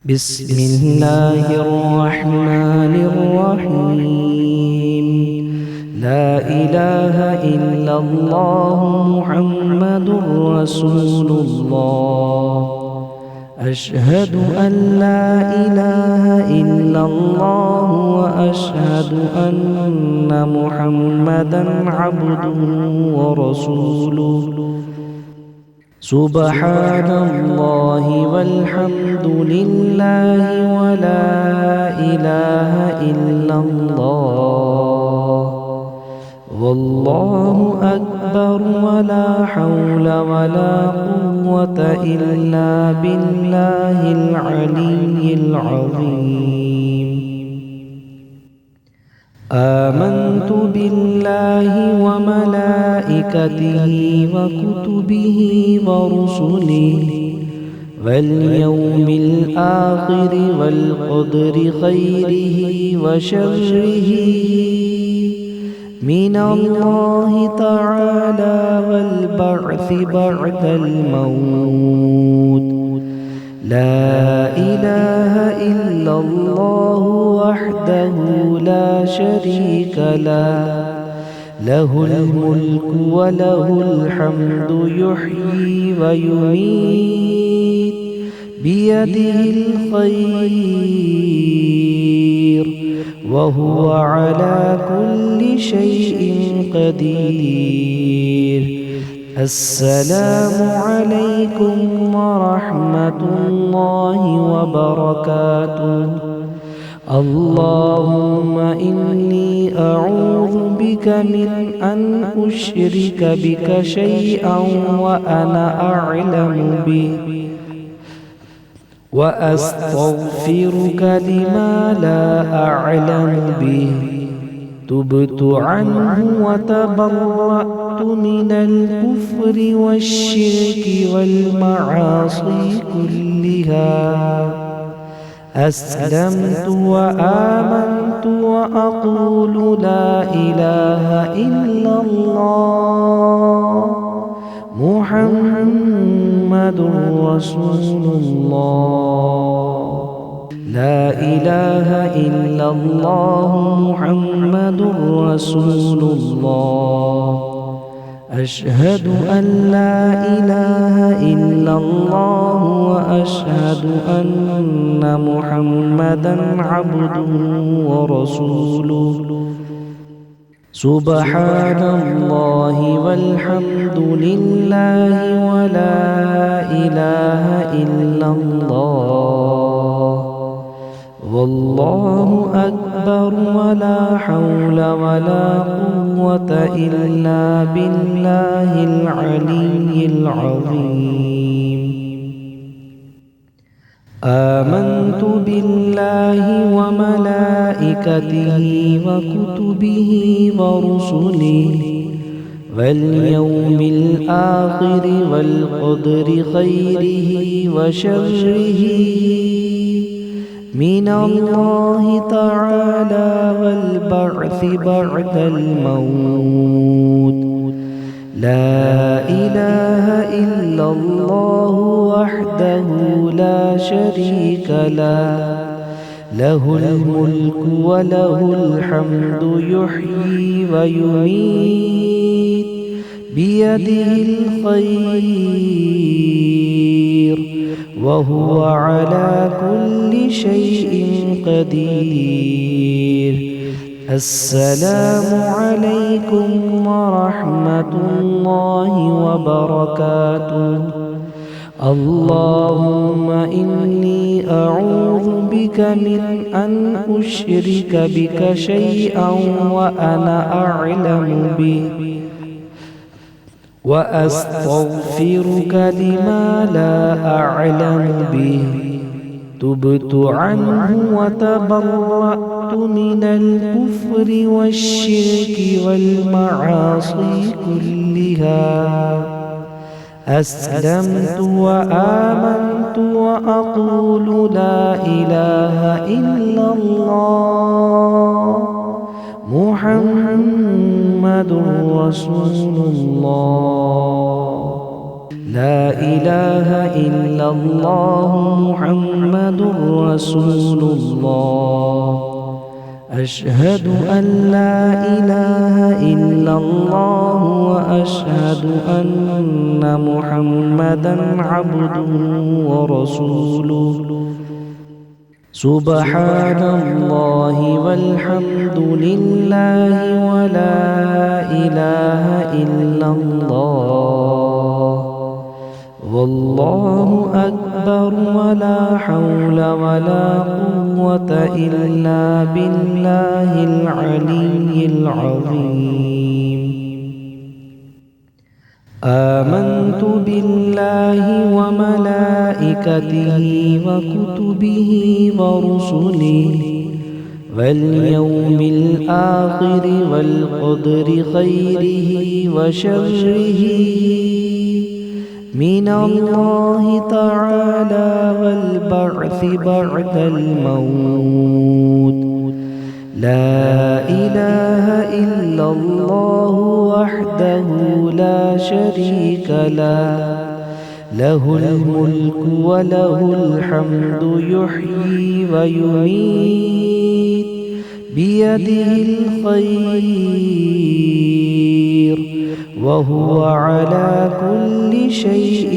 बिस्मिल्लाहिर्रहमानिर्रहीम। ला इलाहा इल्लल्लाह मुहम्मदुर रसूलुल्लाह। अशहदु अन ला इलाहा इल्लल्लाह व अशहदु अन्ना मुहम्मदन अब्दुहु व रसूलुहु। सुब्हानल्लाहि वल्हम्दुलिल्लाहि वला इलाहा इल्लल्लाह वल्लाहु अकबर वला हौला वला कुव्वता इल्ला बिल्लाहिल अलिय्यिल अज़ीम। आमन्तु बिल्लाहि व मलाइकतिहि व कुतुबिहि व रुसुलिहि वल यौमिल आखिरि वल क़द्रि खैरिहि व शर्रिहि मिनल्लाहि तआला वल बअ्सि बअदल मौत। ला इलाहा इल्लल्लाहु वहदहु ला शरीका लह लहुल मुल्कु व लहुल हम्दु युह्यी व युमीत बियदिहिल खैर व हुवा अला कुल्लि शैइन क़दीर। अस्सलामु अलैकुम व रहमतुल्लाहि व बरकातुहु। अल्लाहुम्मा इन्नी अऊज़ु बिका मिन अन उश्रिक बिका शैअन व अना अअलमु बिहि व अस्तग़फिरुका लिमा ला अअलमु बिहि। तुब्तु अन्हु व तबर्रअतु मिनल कुफ्रि वश्शिर्कि वल मआसि कुल्लिहा। अस्लमतु व आमन्तु व अक़ूलु ला इलाहा इल्लल्लाह मुहम्मदुर रसूलुल्लाह। ला इलाहा इल्लल्लाह मुहम्मदुर रसूलुल्लाह। अशहदु अन ला इलाहा इल्लल्लाह व अशहदु अन्ना मुहम्मदन अब्दुहु व रसूलुहु। सुब्हानल्लाहि वल्हम्दुलिल्लाहि व ला इलाहा इल्लल्लाह वल्लाहु अकबर वला हौला वला कुव्वता इल्ला बिल्लाहिल अलिय्यिल अज़ीम। आमन्तु बिल्लाहि व मलाइकतिहि व कुतुबिहि व रुसुलिहि वल यौमिल आखिरि वल क़द्रि खैरिहि व शर्रिहि मिनल्लाहि तआला वल बअ्सि बअदल मौत। ला इलाहा इल्लल्लाहु वहदहु ला शरीका लह लहुल मुल्कु व लहुल हम्दु युह्यी व युमीत बियदिहिल खैर व हुवा अला कुल्लि शैइन क़दीर। अस्सलामु अलैकुम व रहमतुल्लाहि व बरकातुहु। अल्लाहुम्मा इन्नी अऊज़ु बिका मिन अन उश्रिक बिका शैअन व अना अअलमु बिहि व अस्तग़फिरुका लिमा ला अअलमु बिहि। तुब्तु अन्हु व तबर्रअतु मिनल कुफ्रि वश्शिर्कि वल मआसि कुल्लिहा। अस्लमतु व आमन्तु व अक़ूलु ला इलाहा इल्लल्लाह मुहम्मदुर रसूलुल्लाह। لا إله إلا الله محمد رسول الله. أشهد أن لا إله إلا الله وأشهد أن محمدا عبده ورسوله. سبحان الله والحمد لله ولا إله إلا الله والله أكبر ولا حول ولا قوة إلا بالله العلي العظيم. آمنت بالله وملائكته وكتبه ورسله واليوم الآخر والقدر خيره وشره من الله تعالى والبعث بعد الموت. لا إله إلا الله وحده لا شريك له، له الملك وله الحمد يحيي ويميت بيده الخير وهو على كل شيء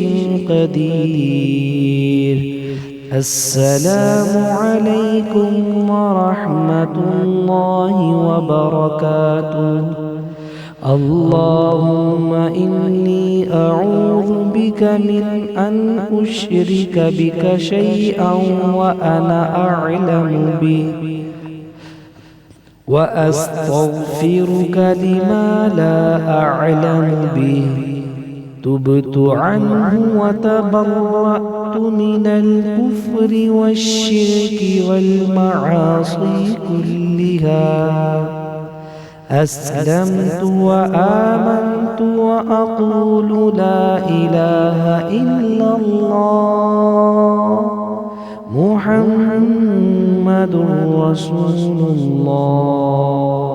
قدير. السلام عليكم ورحمة الله وبركاته. اللهم إني أعوذ بك من أن أشرك بك شيئا وأنا أعلم به، وأستغفرك لما لا أعلم به. تبت عنه وتبرأت من الكفر والشرك والمعاصي كلها. أسلمت وآمنت وأقول لا إله إلا الله محمد رسول الله.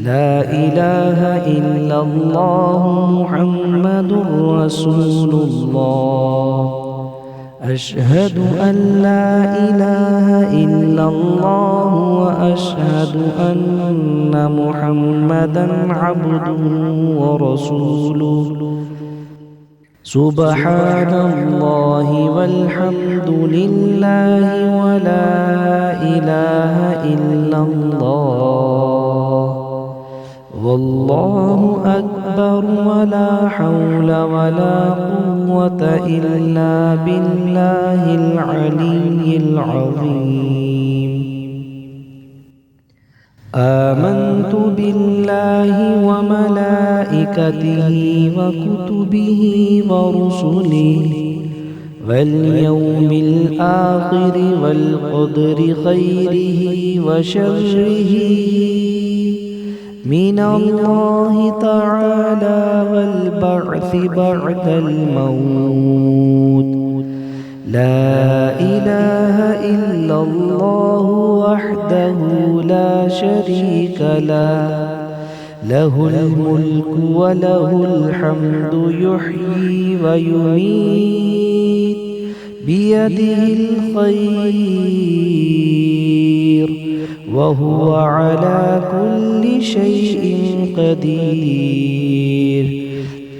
لا إله إلا الله محمد رسول الله. أشهد أن لا إله إلا الله وأشهد أن محمدا عبده ورسوله. سبحان الله والحمد لله ولا إله إلا الله والله أكبر ولا حول ولا قوة إلا بالله العلي العظيم. آمنت بالله وملائكته وكتبه ورسله واليوم الآخر والقدر خيره وشره من الله تعالى والبعث بعد الموت. لا إله إلا الله وحده لا شريك له، له الملك وله الحمد يحيي ويميت بيده الخير وهو على كل شيء قدير.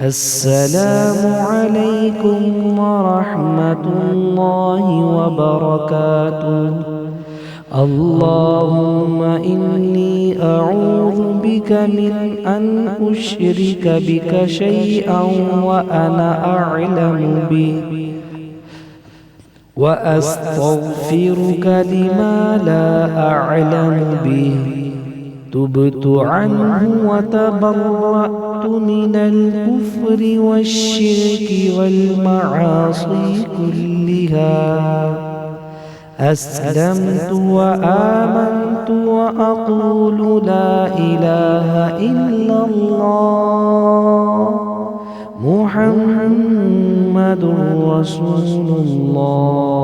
السلام عليكم ورحمة الله وبركاته. اللهم إني أعوذ بك من أن أشرك بك شيئا وأنا أعلم به، وأستغفرك لما لا أعلم به. تبت عنه وتبرأت من الكفر والشرك والمعاصي كلها. أسلمت وآمنت وأقول لا إله إلا الله محمد رسول الله.